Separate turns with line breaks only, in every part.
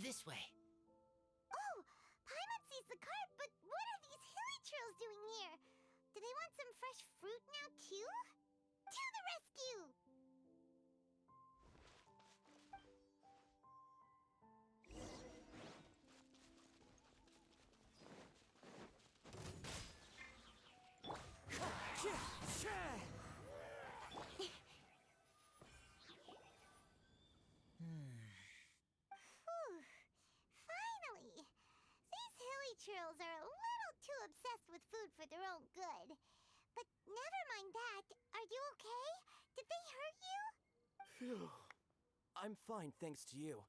this way.
Oh, Paimon sees the cart, but what are these hilly trails doing here? Do they want some fresh fruit now, too? To the rescue! Whew. Finally! These hilly trails are a little too obsessed with food for their own good. But never mind that. Are you okay? Did they hurt you?
Phew. I'm fine, thanks to you.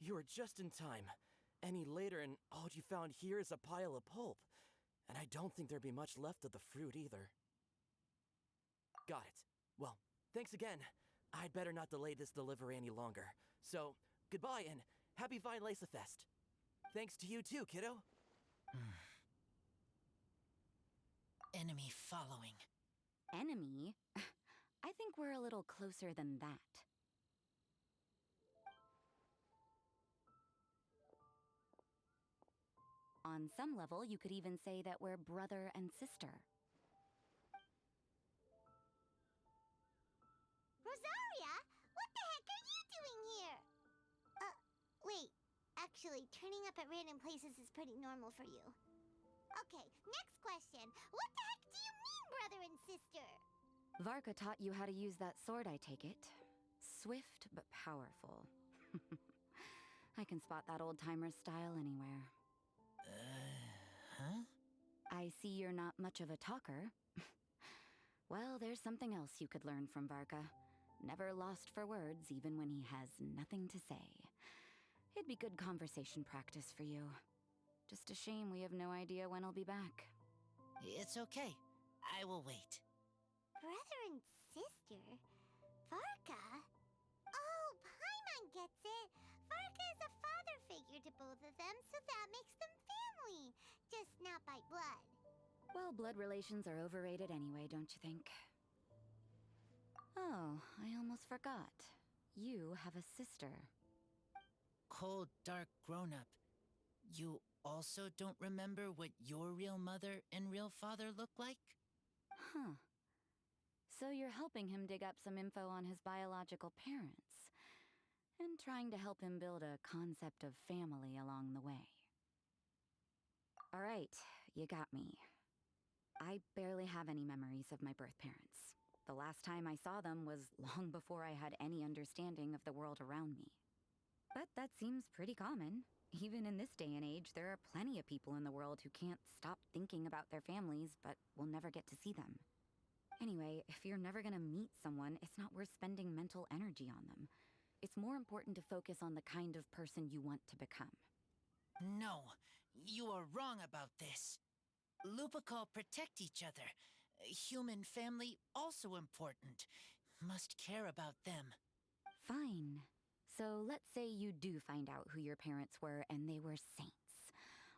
You were just in time. Any later and all you found here is a pile of pulp. And I don't think there'd be much left of the fruit either. Got it. Well, thanks again. I'd better not delay this delivery any longer. So, goodbye and happy Vine Lace Fest. Thanks to you too, kiddo.
Enemy following.
Enemy? I think we're a little closer than that. On some level, you could even say that we're brother and sister.
Rosaria, what the heck are you doing here? Wait. Actually, turning up at random places is pretty normal for you. Okay, next question. What the heck do you mean, brother and sister?
Varka taught you how to use that sword, I take it. Swift but powerful. I can spot that old-timer's style anywhere.
Huh?
I see you're not much of a talker. Well, there's something else you could learn from Varka. Never lost for words, even when he has nothing to say. It'd be good conversation practice for you. Just a shame we have no idea when he'll be back.
It's okay. I will wait.
Brother and sister? Varka? Oh, Paimon gets it. Varka is a father figure to both of them, so that makes them family. Just not by blood.
Well, blood relations are overrated anyway, don't you think? Oh, I almost forgot. You have a sister.
Cold, dark grown-up. You also don't remember what your real mother and real father look like?
Huh. So you're helping him dig up some info on his biological parents, and trying to help him build a concept of family along the way. All right, you got me. I barely have any memories of my birth parents. The last time I saw them was long before I had any understanding of the world around me. But that seems pretty common. Even in this day and age, there are plenty of people in the world who can't stop thinking about their families, but will never get to see them. Anyway, if you're never gonna meet someone, it's not worth spending mental energy on them. It's more important to focus on the kind of person you want to become.
No, you are wrong about this. Lupical protect each other. Human family also important. Must care about them.
Fine. So let's say you do find out who your parents were and they were saints.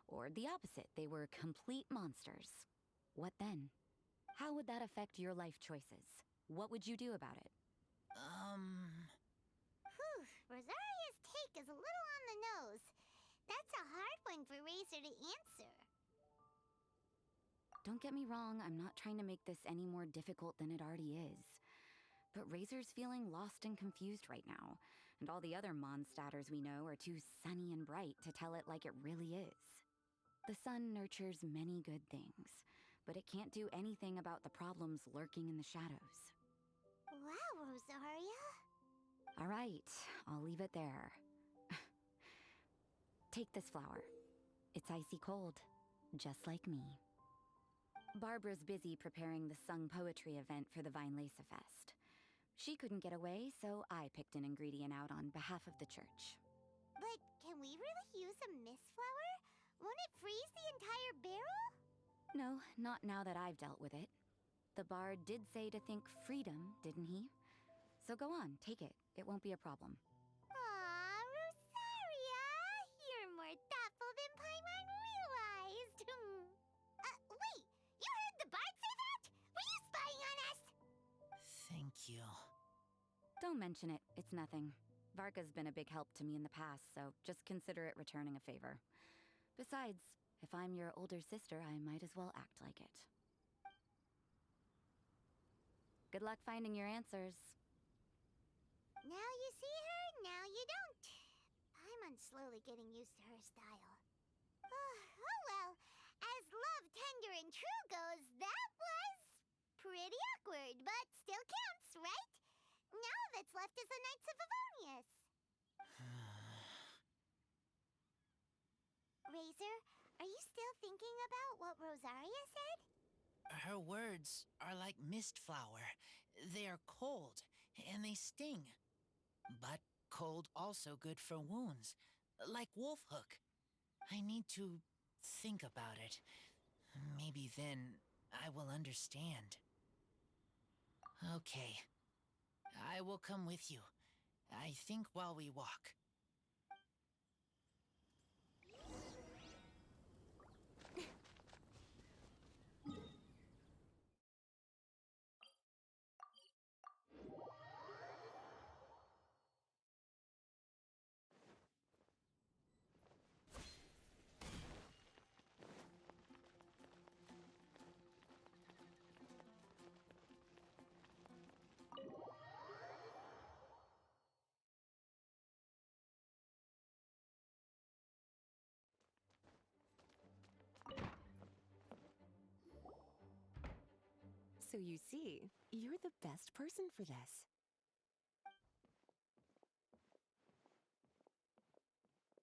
Or the opposite, they were complete monsters. What then? How would that affect your life choices? What would you do about it?
Whew, Rosaria's take is a little on the nose. That's a hard one for Razor to answer.
Don't get me wrong, I'm not trying to make this any more difficult than it already is. But Razor's feeling lost and confused right now, and all the other monsters we know are too sunny and bright to tell it like it really is. The sun nurtures many good things, but it can't do anything about the problems lurking in the shadows.
Wow, Rosaria.
All right, I'll leave it there. Take this flower. It's icy cold, just like me. Barbara's busy preparing the sung poetry event for the Vine Lace Fest. She couldn't get away, so I picked an ingredient out on behalf of the church.
But can we really use a mist flower? Won't it freeze the entire barrel?
No, not now that I've dealt with it. The bard did say to think freedom, didn't he? So go on, take it. It won't be a problem.
Aw, Rosaria! You're more thoughtful than Paimon realized. Wait! You heard the bard say that? Were you spying on us?
Thank you.
Don't mention it. It's nothing. Varka's been a big help to me in the past, so just consider it returning a favor. Besides, if I'm your older sister, I might as well act like it. Good luck finding your answers.
Now you see her, now you don't. Paimon's slowly getting used to her style. Oh well, as love, tender, and true goes, that was pretty awkward, but still counts, right? Now that's left is the Knights of Favonius. Razor, are you still thinking about what Rosaria said?
Her words are like mist flower. They are cold, and they sting. But cold also good for wounds, like wolf hook. I need to think about it. Maybe then I will understand. Okay. I will come with you. I think while we walk.
So you see, you're the best person for this.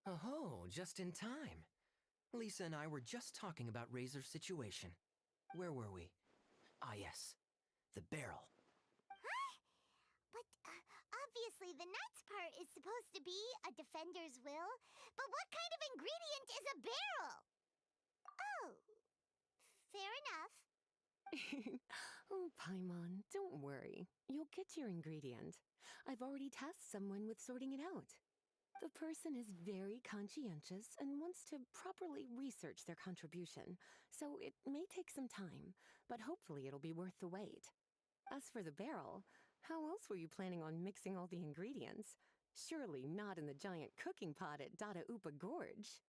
Oh, just in time. Lisa and I were just talking about Razor's situation. Where were we? Ah, yes. The barrel.
But obviously the Knight's part is supposed to be a defender's will. But what kind of ingredient is a barrel? Oh, fair enough.
Oh, Paimon, don't worry. You'll get your ingredient. I've already tasked someone with sorting it out. The person is very conscientious and wants to properly research their contribution, so it may take some time, but hopefully it'll be worth the wait. As for the barrel, how else were you planning on mixing all the ingredients? Surely not in the giant cooking pot at Dada Upa Gorge.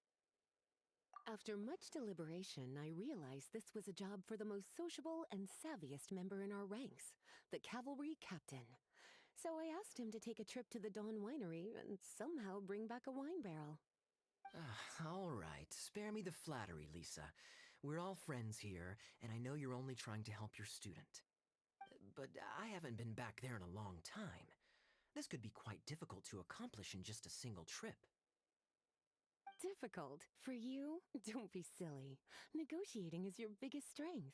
After much deliberation, I realized this was a job for the most sociable and savviest member in our ranks, the cavalry captain. So I asked him to take a trip to the Dawn Winery and somehow bring back a wine barrel.
All right, spare me the flattery, Lisa. We're all friends here, and I know you're only trying to help your student. But I haven't been back there in a long time. This could be quite difficult to accomplish in just a single trip.
Difficult? For you? Don't be silly. Negotiating is your biggest strength.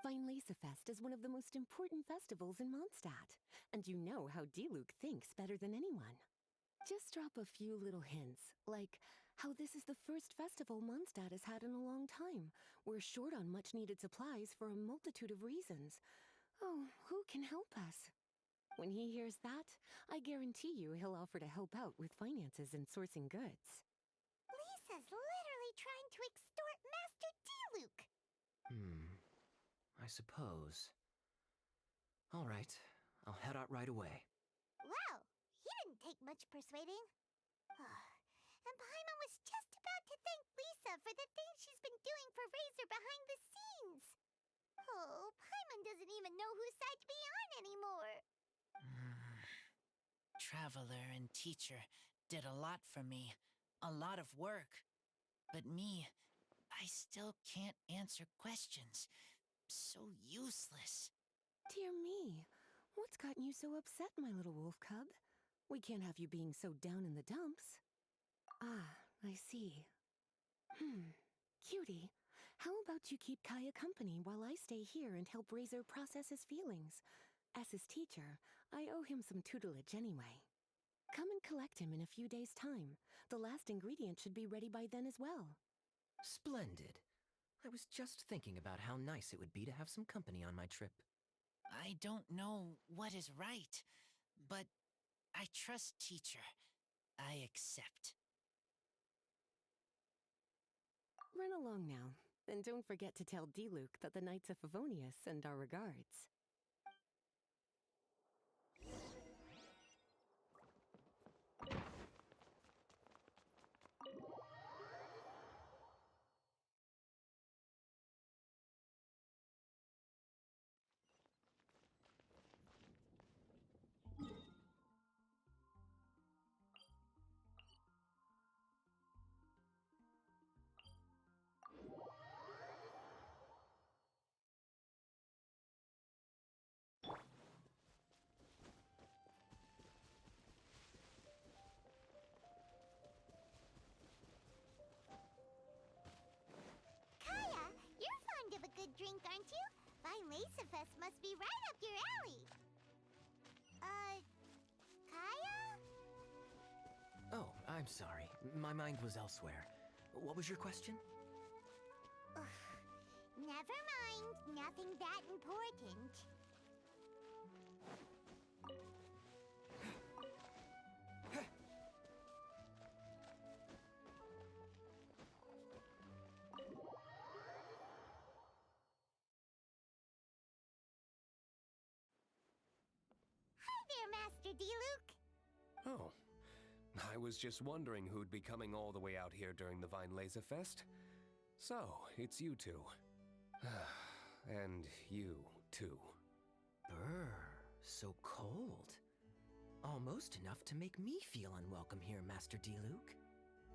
Fine Lisa Fest is one of the most important festivals in Mondstadt, and you know how D-Luke thinks better than anyone. Just drop a few little hints, like how this is the first festival Mondstadt has had in a long time. We're short on much-needed supplies for a multitude of reasons. Oh, who can help us? When he hears that, I guarantee you he'll offer to help out with finances and sourcing goods.
Lisa's literally trying to extort Master D-Luke.
I suppose. All right, I'll head out right away.
Wow, he didn't take much persuading. And Paimon was just about to thank Lisa for the things she's been doing for Razor behind the scenes. Oh, Paimon doesn't even know whose side to be on anymore.
Traveler and teacher did a lot for me. A lot of work. But me, I still can't answer questions. So useless.
Dear me, what's gotten you so upset, my little wolf cub? We can't have you being so down in the dumps. Ah, I see. Cutie, how about you keep Kaya company while I stay here and help Razor process his feelings? As his teacher, I owe him some tutelage anyway. Come and collect him in a few days' time. The last ingredient should be ready by then as well.
Splendid. I was just thinking about how nice it would be to have some company on my trip.
I don't know what is right, but I trust teacher. I accept.
Run along now, and don't forget to tell D-Luke that the Knights of Favonius send our regards.
Fest must be right up your alley. Kaya?
Oh, I'm sorry. My mind was elsewhere. What was your question?
Never mind. Nothing that important. Hi there, Master D-Luke.
Oh, I was just wondering who'd be coming all the way out here during the Vine Laser Fest. So, it's you two. And you, too.
Brr, so cold. Almost enough to make me feel unwelcome here, Master D-Luke.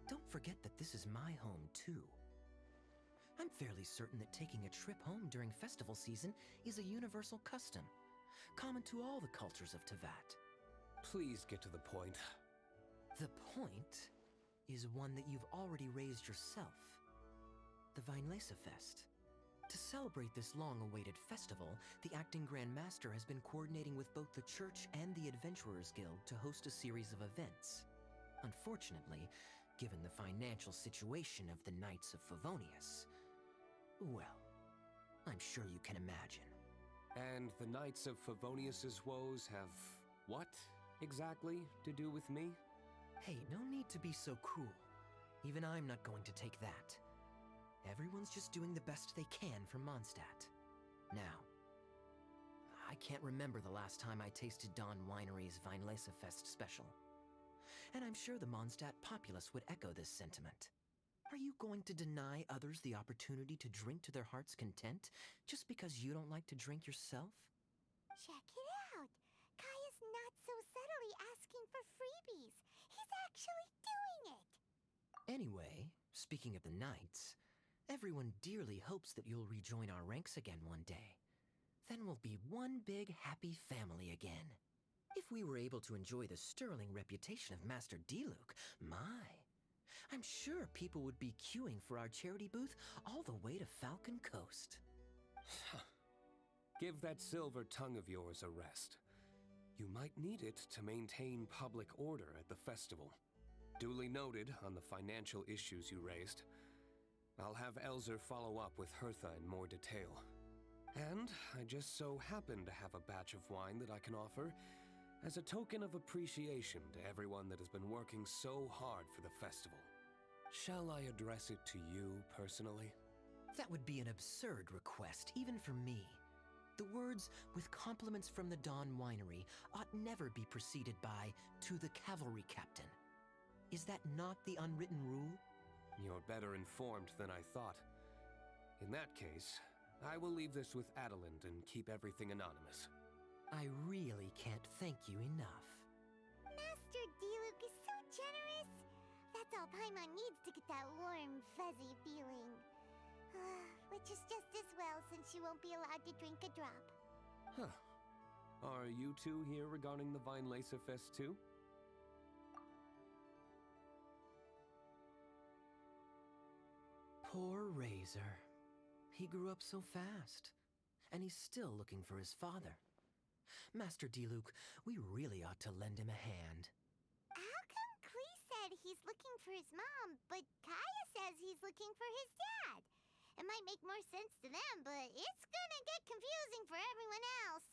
Don't forget that this is my home, too. I'm fairly certain that taking a trip home during festival season is a universal custom, common to all the cultures of Teyvat.
Please get to the point.
The point is one that you've already raised yourself. The Vinelesa Fest. To celebrate this long-awaited festival, the Acting Grand Master has been coordinating with both the Church and the Adventurers Guild to host a series of events. Unfortunately, given the financial situation of the Knights of Favonius, well, I'm sure you can imagine.
And the Knights of Favonius's woes have what, exactly, to do with me?
Hey, no need to be so cruel. Even I'm not going to take that. Everyone's just doing the best they can for Mondstadt. Now, I can't remember the last time I tasted Dawn Winery's Vinelesa Fest special. And I'm sure the Mondstadt populace would echo this sentiment. Are you going to deny others the opportunity to drink to their heart's content just because you don't like to drink yourself?
Check it out. Kaya's not so subtly asking for freebies. He's actually doing it.
Anyway, speaking of the Knights, everyone dearly hopes that you'll rejoin our ranks again one day. Then we'll be one big happy family again. If we were able to enjoy the sterling reputation of Master D-Luke, my, I'm sure people would be queuing for our charity booth all the way to Falcon Coast.
Give that silver tongue of yours a rest. You might need it to maintain public order at the festival. Duly noted on the financial issues you raised. I'll have Elzer follow up with Hertha in more detail. And I just so happen to have a batch of wine that I can offer as a token of appreciation to everyone that has been working so hard for the festival. Shall I address it to you personally?
That would be an absurd request, even for me. The words, "with compliments from the Dawn Winery," ought never be preceded by, "to the cavalry captain." Is that not the unwritten rule?
You're better informed than I thought. In that case, I will leave this with Adelind and keep everything anonymous.
I really can't thank you enough.
Master D-Luke is so generous. That's all Paimon needs to get that warm, fuzzy feeling. Which is just as well since she won't be allowed to drink a drop.
Huh. Are you two here regarding the Vinelesa Fest too?
Poor Razor. He grew up so fast, and he's still looking for his father. Master D-Luke, we really ought to lend him a hand.
How come Klee said he's looking for his mom, but Kaya says he's looking for his dad? It might make more sense to them, but it's gonna get confusing for everyone else.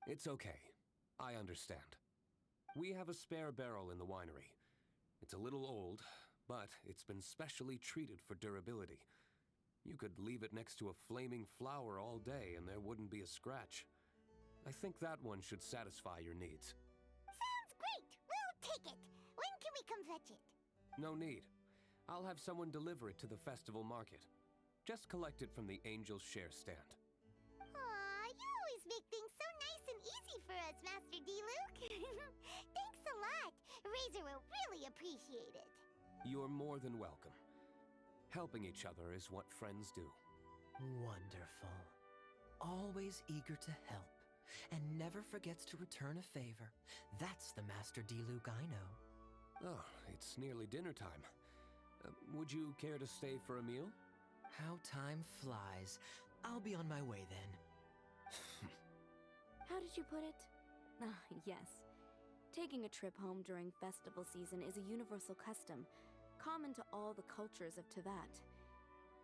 It's okay. I understand. We have a spare barrel in the winery. It's a little old, but it's been specially treated for durability. You could leave it next to a flaming flower all day and there wouldn't be a scratch. I think that one should satisfy your needs.
Sounds great! We'll take it! When can we come fetch it?
No need. I'll have someone deliver it to the festival market. Just collect it from the Angel's Share stand.
Aw, you always make things so nice and easy for us, Master D-Luke. Thanks a lot. Razor will really appreciate it.
You're more than welcome. Helping each other is what friends do.
Wonderful. Always eager to help, and never forgets to return a favor. That's the Master D-Luke I know.
Oh, it's nearly dinner time. Would you care to stay for a meal?
How time flies. I'll be on my way then.
How did you put it? Ah, yes. Taking a trip home during festival season is a universal custom, common to all the cultures of Teyvat.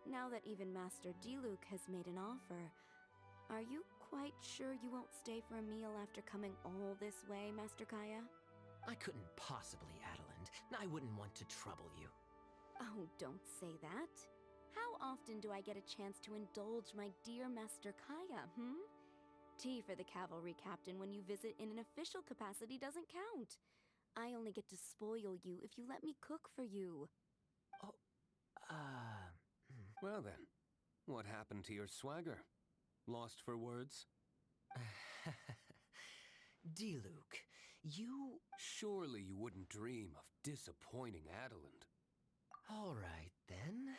Now that even Master Diluc has made an offer, are you quite sure you won't stay for a meal after coming all this way, Master Kaya?
I couldn't possibly, Adeland. I wouldn't want to trouble you.
Oh, don't say that. How often do I get a chance to indulge my dear Master Kaya, Tea for the cavalry captain when you visit in an official capacity doesn't count. I only get to spoil you if you let me cook for you.
Oh,
Well then, what happened to your swagger? Lost for words?
Diluc, you...
Surely you wouldn't dream of disappointing Adeland.
All right, then.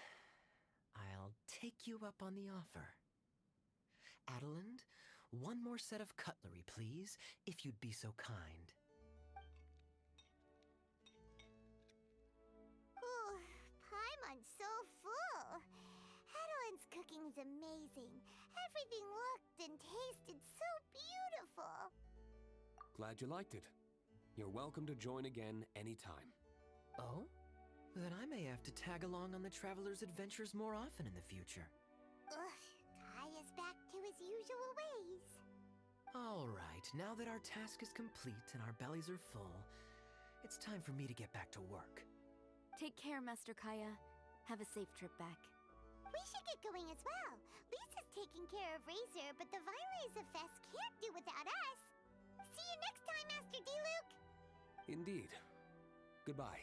I'll take you up on the offer. Adeland, one more set of cutlery, please, if you'd be so kind.
Ooh, Paimon's so full. Adeline's cooking is amazing. Everything looked and tasted so beautiful.
Glad you liked it. You're welcome to join again anytime.
Oh? Then I may have to tag along on the Traveler's adventures more often in the future.
Ugh, Kaya's back to his usual ways.
All right, now that our task is complete and our bellies are full, it's time for me to get back to work.
Take care, Master Kaya. Have a safe trip back.
We should get going as well. Lisa's taking care of Razor, but the Vileza Fest can't do without us. See you next time, Master Diluc!
Indeed. Goodbye.